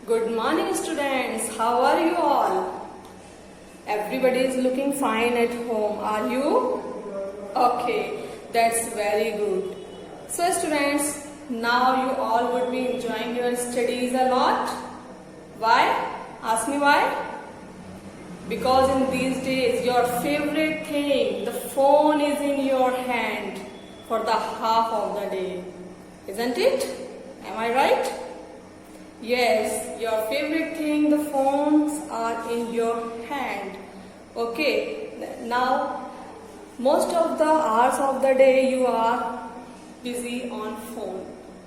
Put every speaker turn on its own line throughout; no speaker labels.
Good morning, students. How are you all? Everybody is looking fine at home. Are you? Okay, that's very good. So, students, now you all would be enjoying your studies a lot. Why? Ask me why? Because in these days, your favorite thing, the phone is in your hand for the half of the day. Isn't it? Am I right? Yes, your favorite thing, the phones are in your hand. Okay, now most of the hours of the day you are busy on phone.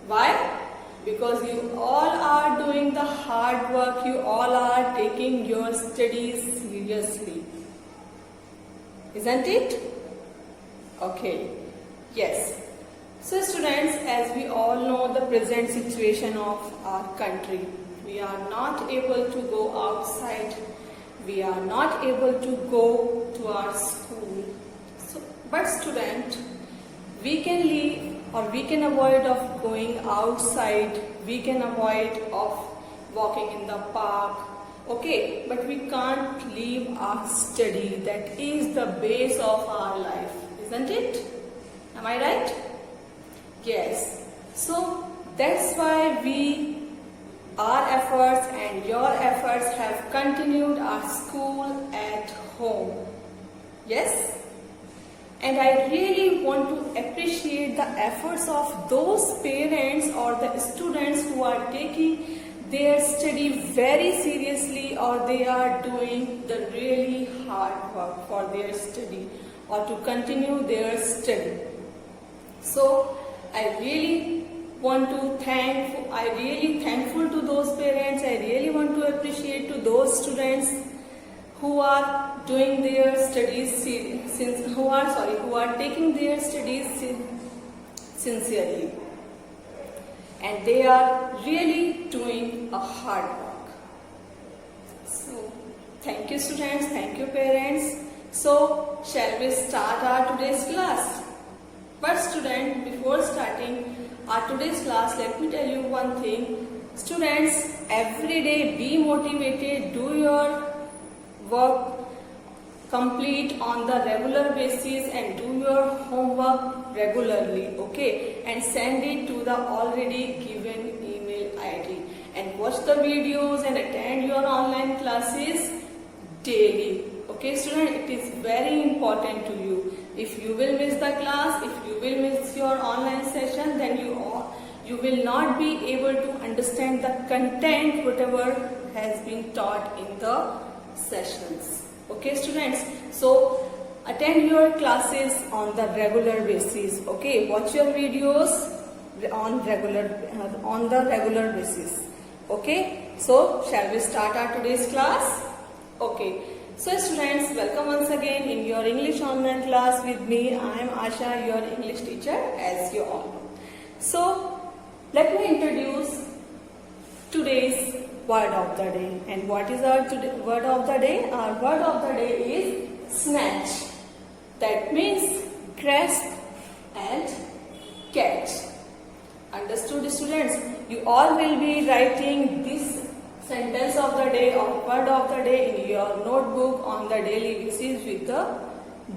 Why? Because you all are doing the hard work, you all are taking your studies seriously. Isn't it? Okay, yes. So students, as we all know the present situation of our country, we are not able to go outside, we are not able to go to our school. But student, we can leave or we can avoid of going outside, we can avoid of walking in the park, okay, but we can't leave our study. That is the base of our life, isn't it? Am I right? Yes, so that's why our efforts and your efforts have continued our school at home. Yes? And I really want to appreciate the efforts of those parents or the students who are taking their study very seriously, or they are doing the really hard work for their study or to continue their study. So, I really thankful to those parents. I really want to appreciate to those students who are doing their studies who are taking their studies sincerely, and they are really doing a hard work. So, thank you students, thank you parents. So, shall we start our today's class? But student, before starting our today's class, let me tell you one thing. Students, every day be motivated, do your work complete on the regular basis and do your homework regularly, okay? And send it to the already given email ID. And watch the videos and attend your online classes daily. Okay student, it is very important to you. If you will miss the class, if you will miss your online session, then you will not be able to understand the content whatever has been taught in the sessions. Okay students, so attend your classes on the regular basis. Okay, watch your videos on the regular basis. Okay, so shall we start our today's class? Okay. So students, welcome once again in your English online class with me. I am Asha, your English teacher, as you all know. So, let me introduce today's word of the day. And what is our word of the day? Our word of the day is snatch. That means grasp and catch. Understood students? You all will be writing this sentence of the day or word of the day in your notebook on the daily basis with the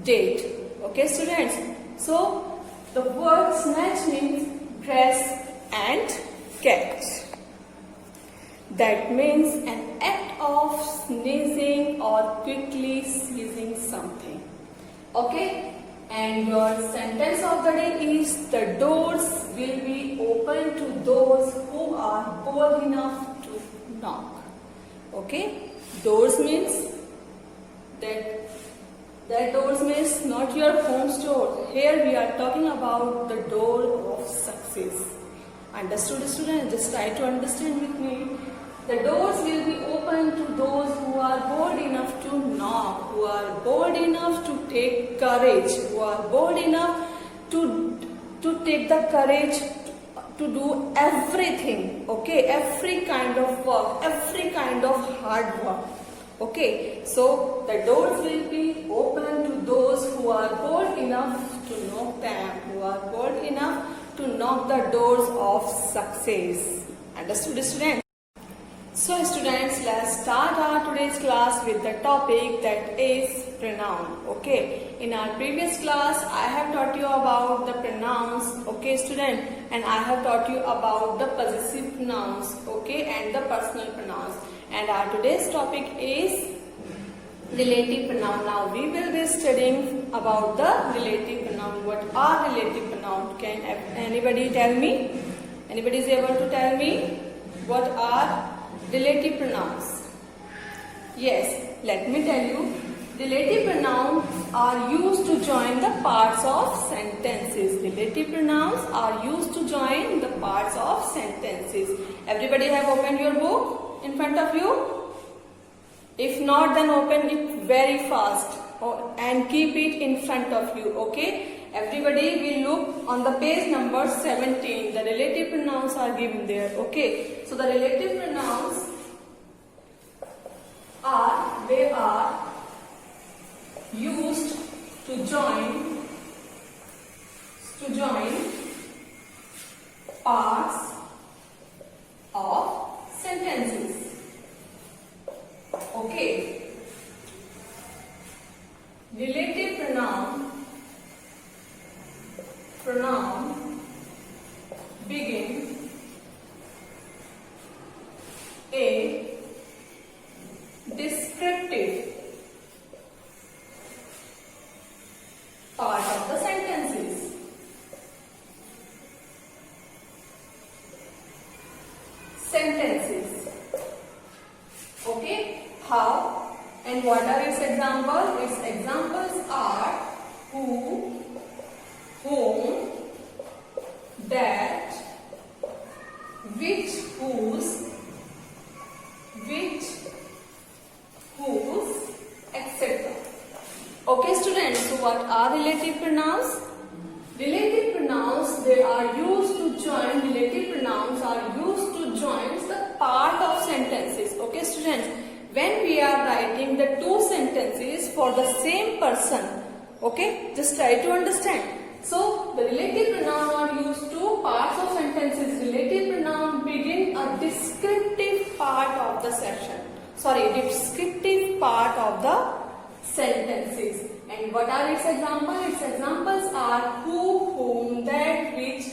date. Okay students? So the word snatch means grasp and catch. That means an act of sneezing or quickly seizing something. Okay? And your sentence of the day is the doors will be open to those who are bold enough to knock. Okay, doors means that doors means not your home's door. Here we are talking about the door of success. Understood students? Just try to understand with me. The doors will be open to those who are bold enough to knock, who are bold enough to take courage, who are bold enough to take the courage to do everything, okay, every kind of work, every kind of hard work, okay. So the doors will be open to those who are bold enough to knock them, who are bold enough to knock the doors of success. Understood students? So students, let's start our today's class with the topic that is pronoun. Okay, in our previous class I have taught you about the pronouns, okay student, and I have taught you about the possessive pronouns, okay, and the personal pronouns. And our today's topic is relative pronoun. Now we will be studying about the relative pronoun. What are relative pronoun? Can anybody tell me? Anybody is able to tell me what are relative pronouns? Yes, let me tell you. Relative pronouns are used to join the parts of sentences. Relative pronouns are used to join the parts of sentences. Everybody have opened your book in front of you? If not, then open it very fast and keep it in front of you, okay? Everybody will look on the page number 17. The relative pronouns are given there, okay? So the relative pronouns they are used to join parts of sentences. Okay. Relative pronoun begin a descriptive part of the sentences. Okay. How and what are its examples? Its examples are who, whom, that, which, whose, etc. Okay students, so what are relative pronouns? Relative pronouns, they are used to join, relative pronouns are used to join the part of sentences. Okay students, when we are writing the two sentences for the same person, okay, just try to understand. So the relative pronoun are used to parts of sentences. Relative pronoun begin a descriptive part of the descriptive part of the sentences. And what are its examples? Its examples are who, whom, that, which,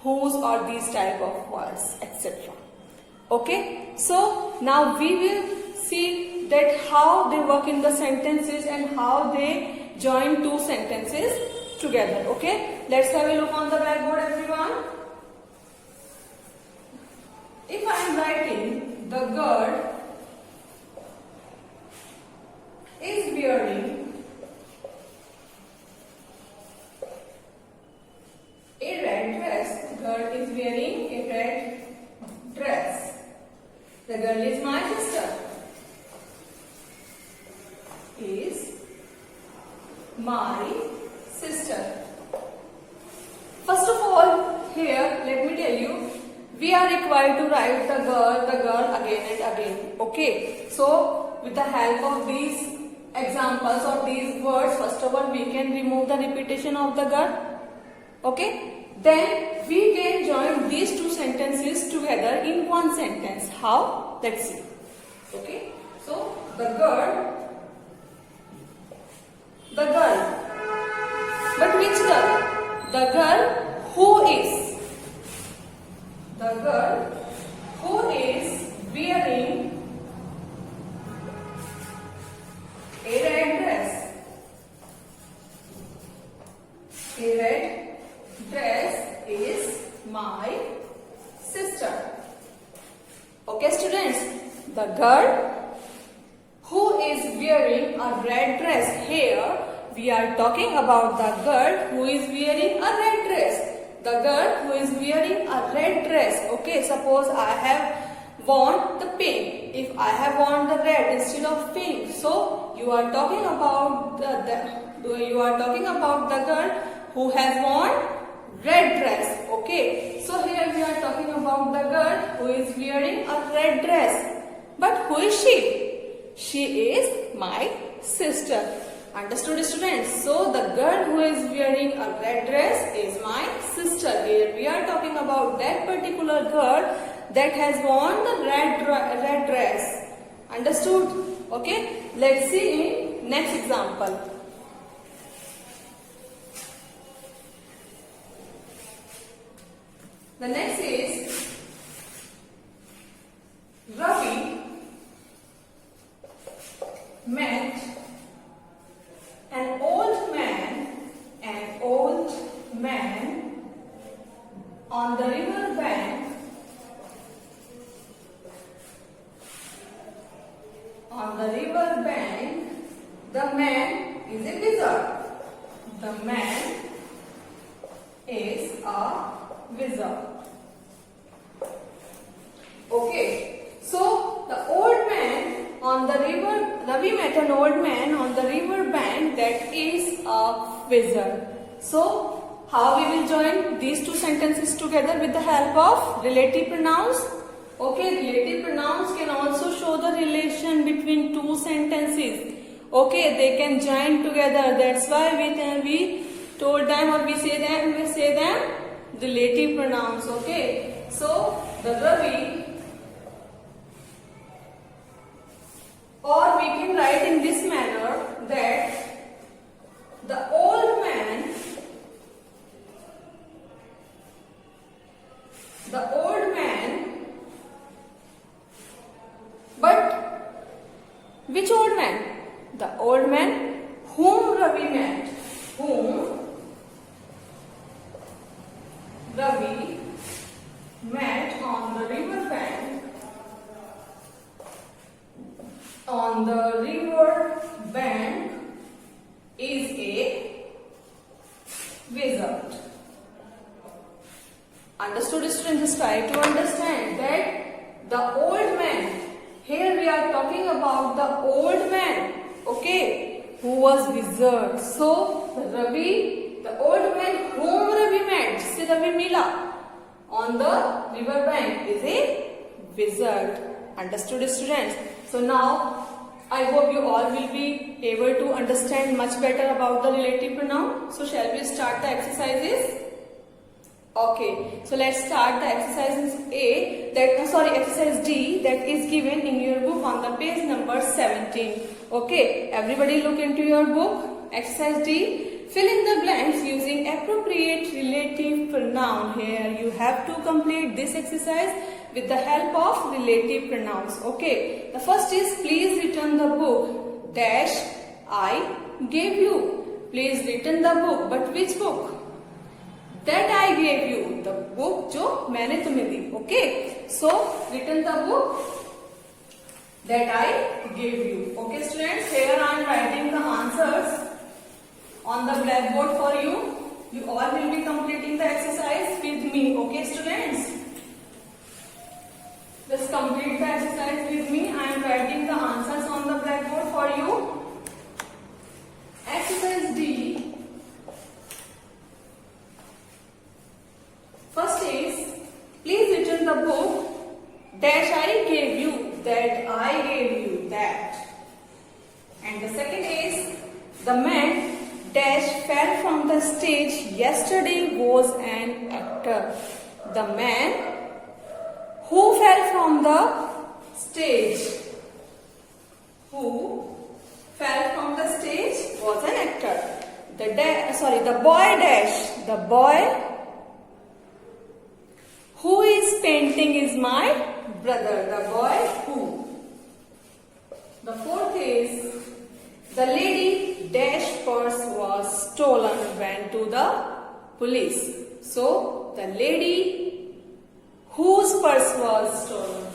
whose, or these type of words, etc. Okay, so now we will see that how they work in the sentences and how they join two sentences together. Okay, let's have a look on the blackboard, everyone. If I am writing the girl is wearing a red dress. The girl is wearing a red dress. The girl is my sister. Is my sister. First of all, here let me tell you, we are required to write the girl again and again. Okay, so with the help of these examples or these words, first of all we can remove the repetition of the girl. Okay, then we can join these two sentences together in one sentence. How? Let's see. Okay, so the girl. But which girl? The girl who is. The girl who is wearing a red dress. A red dress is my sister. Okay students, the girl who is wearing a red dress. Here we are talking about the girl who is wearing a red dress. The girl who is wearing a red dress. Okay, suppose I have worn the pink. If I have worn the red instead of pink, so you are talking about the girl who has worn red dress. Okay, so here we are talking about the girl who is wearing a red dress. But who is she? She is my sister. Understood students? So the girl who is wearing a red dress is my sister. Here we are talking about that particular girl that has worn the red dress. Understood? Okay. Let's see in next example. The next is Ravi met an old man on the river bank. On the river bank, the man is a wizard. The man is a wizard. Okay, so the old man on the river, Ravi met an old man on the river bank that is a wizard. So, how we will join these two sentences together with the help of relative pronouns? Okay, relative pronouns can also show the relation between two sentences. Okay, they can join together. That's why we told them, or we say them relative pronouns. Okay, so the Ravi, or we can write in this manner that the old man but which old man? The old man whom Ravi met. Whom Ravi met on the river bank. On the river bank is a wizard. Understood, students? Just try to understand that the old man, here we are talking about the old man, okay, who was wizard. So, Ravi, the old man whom Ravi met, say Ravi Mila, on the river bank is a wizard. Understood, students? So now, I hope you all will be able to understand much better about the relative pronoun. So shall we start the exercises? Okay, so let's start the exercise exercise D that is given in your book on the page number 17. Okay, everybody look into your book. Exercise D, fill in the blanks using appropriate relative pronoun. Here you have to complete this exercise with the help of relative pronouns. Okay, the first is please return the book dash I gave you. Please return the book, but which book? That I gave you, the book जो मैंने तुम्हें दी. Okay, so return the book that I gave you. Okay, students, here I am writing the answers on the blackboard for you. You all will be completing the exercise with me. Okay, students, just complete the exercise with me. I am writing the answers on the blackboard for you. Exercise D. First is, please return the book dash I gave you, that I gave you, that. And the second is, the man dash fell from the stage yesterday was an actor. The man who fell from the stage, who fell from the stage was an actor. The boy dash, the boy who is painting is my brother, the boy who. The fourth is, the lady dash purse was stolen, went to the police. So, the lady whose purse was stolen.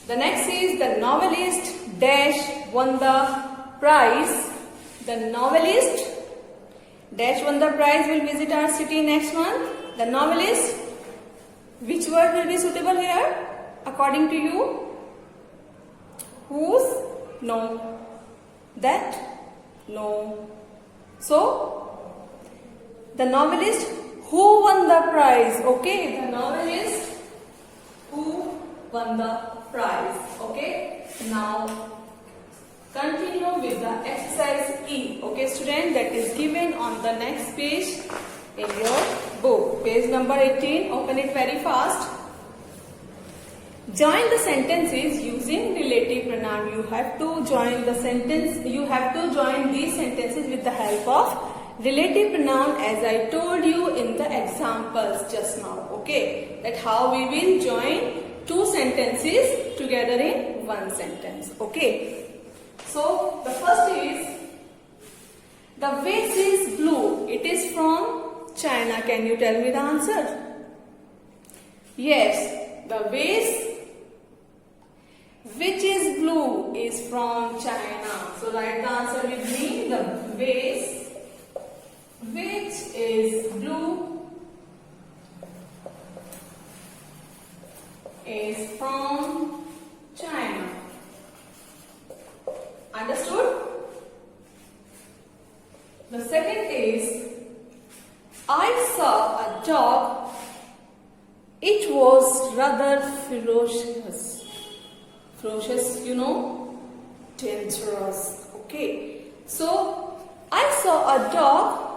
The next is, the novelist dash won the prize. The novelist dash won the prize will visit our city next month. The novelist, which word will be suitable here according to you? Whose? No. That? No. So, the novelist who won the prize. Okay, the novelist who won the prize. Okay, now continue with the exercise E. Okay, student, that is given on the next page. in your book. Page number 18. Open it very fast. Join the sentences using relative pronoun. You have to join the sentence. You have to join these sentences with the help of relative pronoun, as I told you in the examples just now. Okay, that how we will join two sentences together in one sentence. Okay, so the first is the vase is blue. It is from China. Can you tell me the answer? Yes, the vase which is blue is from China. So write the answer with me. The vase which is blue is from China. Understood? The second is, I saw a dog. It was rather ferocious. Ferocious, you know, dangerous. Okay. So, I saw a dog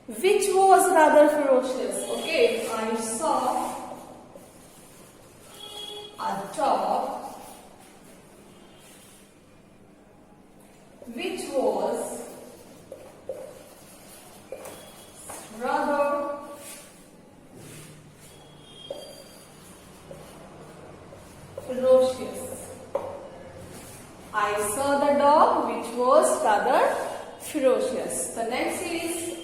which was rather ferocious. Okay. I saw a dog which was rather ferocious. I saw the dog which was rather ferocious. The next is,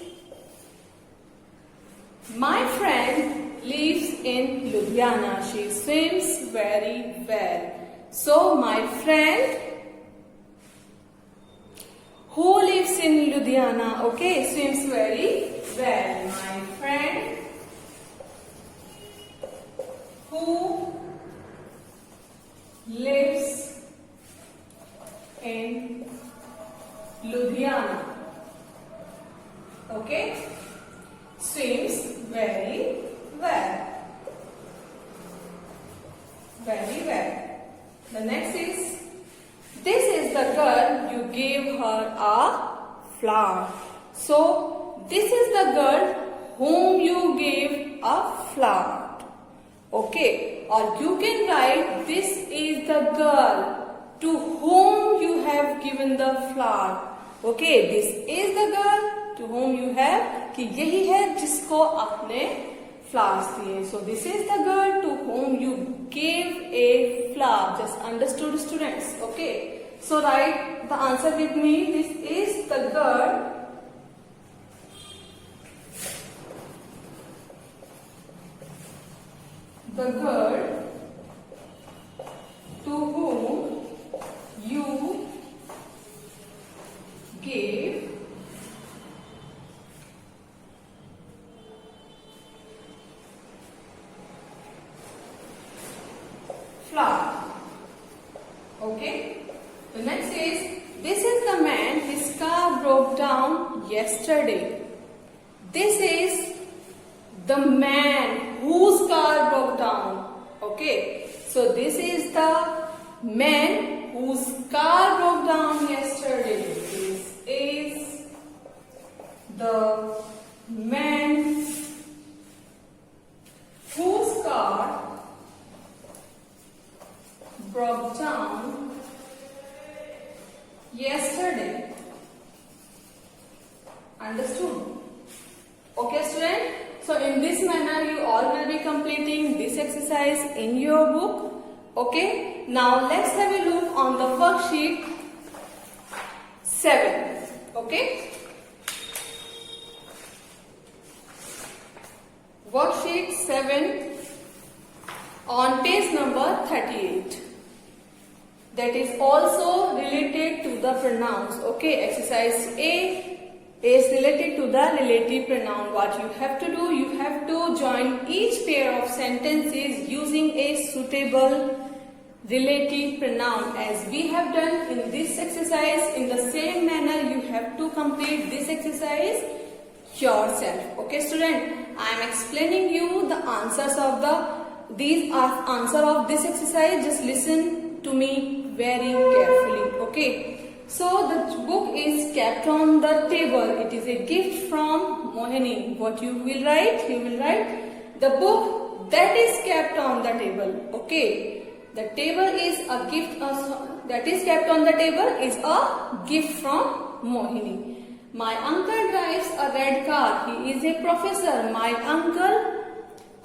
my friend lives in Ludhiana. She swims very well. So my friend who lives in Ludhiana, okay, swims very well. My friend who lives in Ludhiana, okay, swims very well. Very well. The next is, this is the girl you gave her a flower. So, this is the girl whom you gave a flower. Okay, or you can write, this is the girl to whom you have given the flower. Okay, this is the girl to whom you have, कि यही है जिसको आपने flowers दिए. So this is the girl to whom you gave a flower. Just understood, students? Okay. So write the answer with me. This is the girl to whom you gave flower. Okay. The next is, this is the man, his car broke down yesterday. This is the man whose car broke down. Okay. So this is the man whose car broke down yesterday. This is the man whose car broke down yesterday. Understood? Okay, student? So in this manner you all will be completing this exercise in your book. Okay? Now let's have a look on the worksheet 7. Okay? Worksheet 7 on page number 38. That is also related to the pronouns. Okay, exercise A is related to the relative pronoun. What you have to do, you have to join each pair of sentences using a suitable relative pronoun. As we have done in this exercise, in the same manner you have to complete this exercise yourself. Okay, student, I am explaining you the answers of answer of this exercise. Just listen to me very carefully. Okay. So the book is kept on the table. It is a gift from Mohini. What you will write? You will write the book that is kept on the table. Okay. The table is a gift. That is kept on the table is a gift from Mohini. My uncle drives a red car. He is a professor. My uncle,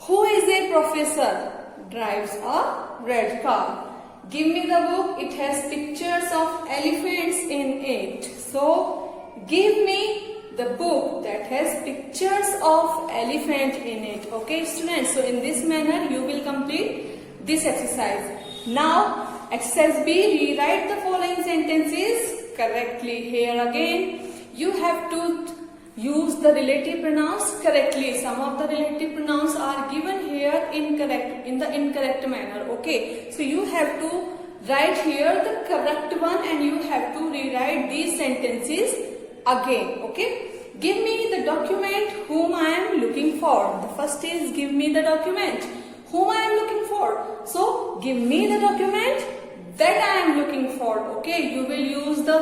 who is a professor, drives a red car. Give me the book. It has pictures of elephants in it. So, give me the book that has pictures of elephant in it. Okay, students. So, in this manner, you will complete this exercise. Now, exercise B, rewrite the following sentences correctly. Here again, you have to use the relative pronouns correctly. Some of the relative pronouns are given here in the incorrect manner. Okay, so you have to write here the correct one and you have to rewrite these sentences again. Okay, give me the document whom I am looking for. The first is give me the document whom I am looking for. So give me the document that I am looking for. Okay, you will use the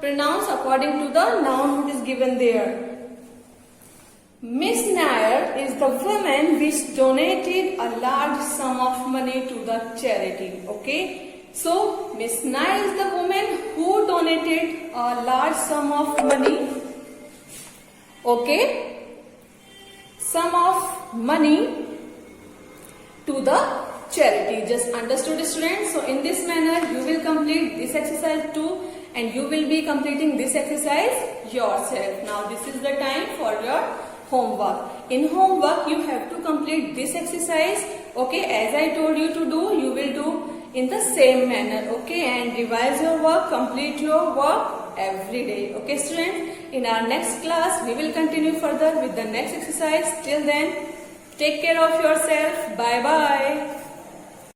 pronouns according to the noun which is given there. Miss Nair is the woman which donated a large sum of money to the charity. Okay, so Miss Nair is the woman who donated a large sum of money. Okay, sum of money to the charity. Just understood, students? So in this manner you will complete this exercise too and you will be completing this exercise yourself. Now this is the time for your homework. In homework you have to complete this exercise. Okay, as I told you to do, you will do in the same manner. Okay, and revise your work, complete your work every day. Okay, students? In our next class we will continue further with the next exercise. Till then, take care of yourself. Bye bye.